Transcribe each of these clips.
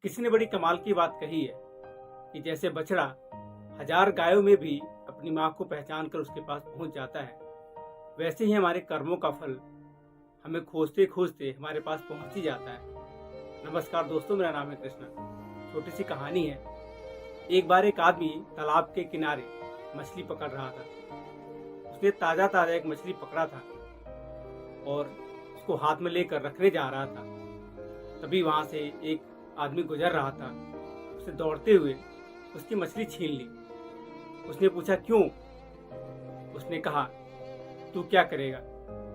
किसी ने बड़ी कमाल की बात कही है कि जैसे बछड़ा 1000 गायों में भी अपनी माँ को पहचान कर उसके पास पहुंच जाता है, वैसे ही हमारे कर्मों का फल हमें खोजते खोजते हमारे पास पहुंच ही जाता है। नमस्कार दोस्तों, मेरा नाम है कृष्णा। छोटी सी कहानी है। एक बार एक आदमी तालाब के किनारे मछली पकड़ रहा था। उसने ताजा ताजा एक मछली पकड़ा था और उसको हाथ में लेकर रखने जा रहा था। तभी वहां से एक आदमी गुजर रहा था। उसे दौड़ते हुए उसकी मछली छीन ली। उसने पूछा क्यों? उसने कहा तू क्या करेगा,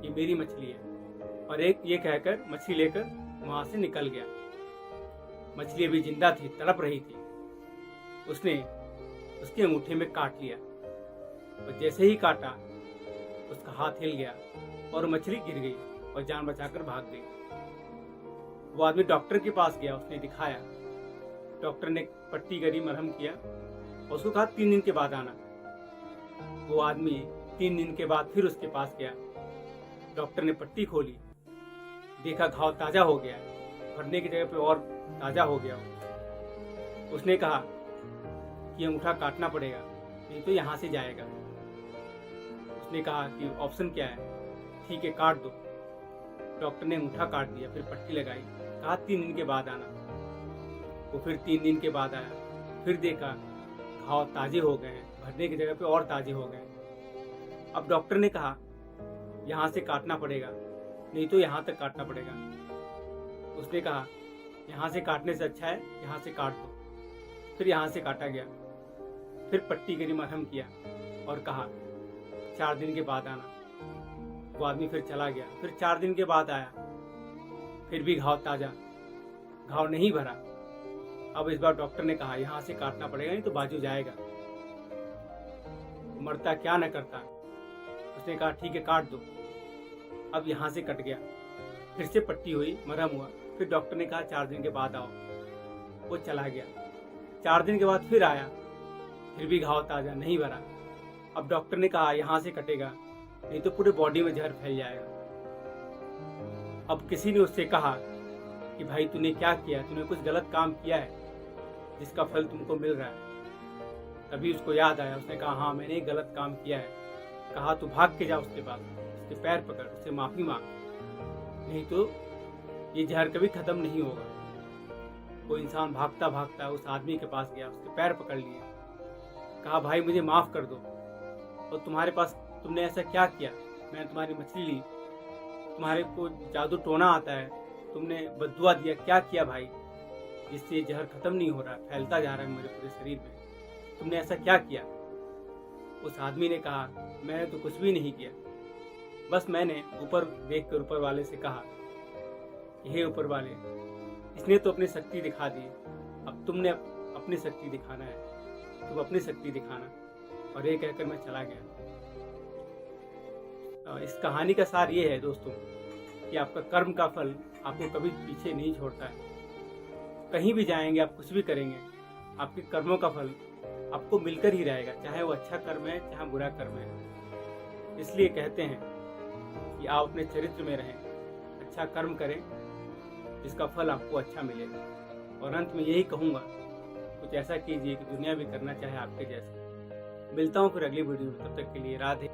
ये मेरी मछली है। और एक ये कहकर मछली लेकर वहां से निकल गया। मछली अभी जिंदा थी, तड़प रही थी। उसने उसके अंगूठे में काट लिया और जैसे ही काटा उसका हाथ हिल गया और मछली गिर गई और जान बचाकर भाग गई। वो आदमी डॉक्टर के पास गया, उसने दिखाया। डॉक्टर ने पट्टी करी, मरहम किया और उसको कहा 3 दिन के बाद आना। वो आदमी 3 दिन के बाद फिर उसके पास गया। डॉक्टर ने पट्टी खोली, देखा घाव ताजा हो गया, भरने की जगह पे और ताजा हो गया। उसने कहा कि अंगूठा काटना पड़ेगा, नहीं तो यहाँ से जाएगा। उसने कहा कि ऑप्शन क्या है? ठीक है, काट दो। डॉक्टर ने अंगूठा काट दिया, फिर पट्टी लगाई, कहा 3 दिन के बाद आना। वो फिर 3 दिन के बाद आया, फिर देखा घाव ताजे हो गए हैं, भरने की जगह पे और ताजे हो गए। अब डॉक्टर ने कहा यहाँ से काटना पड़ेगा, नहीं तो यहाँ तक काटना पड़ेगा। उसने कहा यहाँ से काटने से अच्छा है यहाँ से काट दो। फिर यहाँ से काटा गया, फिर पट्टी करी, मरहम किया और कहा 4 दिन के बाद आना। वो आदमी फिर चला गया, फिर 4 दिन के बाद आया, फिर भी घाव ताजा, घाव नहीं भरा। अब इस बार डॉक्टर ने कहा यहाँ से काटना पड़ेगा, नहीं तो बाजू जाएगा। मरता क्या न करता। उसने कहा ठीक है, काट दो। अब यहाँ से कट गया, फिर से पट्टी हुई, मरहम हुआ। फिर डॉक्टर ने कहा 4 दिन के बाद आओ। वो चला गया। 4 दिन के बाद फिर आया, फिर भी घाव ताजा, नहीं भरा। अब डॉक्टर ने कहा यहाँ से कटेगा, नहीं तो पूरे बॉडी में जहर फैल जाएगा। अब किसी ने उससे कहा कि भाई तूने क्या किया, तूने कुछ गलत काम किया है जिसका फल तुमको मिल रहा है। तभी उसको याद आया, उसने कहा हाँ मैंने एक गलत काम किया है। कहा तू भाग के जा उसके पास, उसके पैर पकड़, उससे माफी मांग, नहीं तो ये जहर कभी खत्म नहीं होगा। वो इंसान भागता भागता उस आदमी के पास गया, उसके पैर पकड़ लिए, कहा भाई मुझे माफ कर दो, और तुम्हारे पास तुमने ऐसा क्या किया? मैंने तुम्हारी मछली ली, तुम्हारे को जादू टोना आता है, तुमने बद्दुआ दिया, क्या किया भाई जिससे ये जहर खत्म नहीं हो रहा, फैलता जा रहा है मेरे पूरे शरीर में, तुमने ऐसा क्या किया? उस आदमी ने कहा मैंने तो कुछ भी नहीं किया, बस मैंने ऊपर देख कर ऊपर वाले से कहा हे ऊपर वाले, इसने तो अपनी शक्ति दिखा दी, अब तुमने अपनी शक्ति दिखाना है, तुम अपनी शक्ति दिखाना। और ये कहकर मैं चला गया। इस कहानी का सार ये है दोस्तों कि आपका कर्म का फल आपको कभी पीछे नहीं छोड़ता है। कहीं भी जाएंगे, आप कुछ भी करेंगे, आपके कर्मों का फल आपको मिलकर ही रहेगा, चाहे वो अच्छा कर्म है चाहे बुरा कर्म है। इसलिए कहते हैं कि आप अपने चरित्र में रहें, अच्छा कर्म करें जिसका फल आपको अच्छा मिलेगा। और अंत में यही कहूँगा, कुछ ऐसा कीजिए कि दुनिया भी करना चाहे आपके जैसे। मिलता हूँ फिर अगली वीडियो में, तब तक के लिए राधे।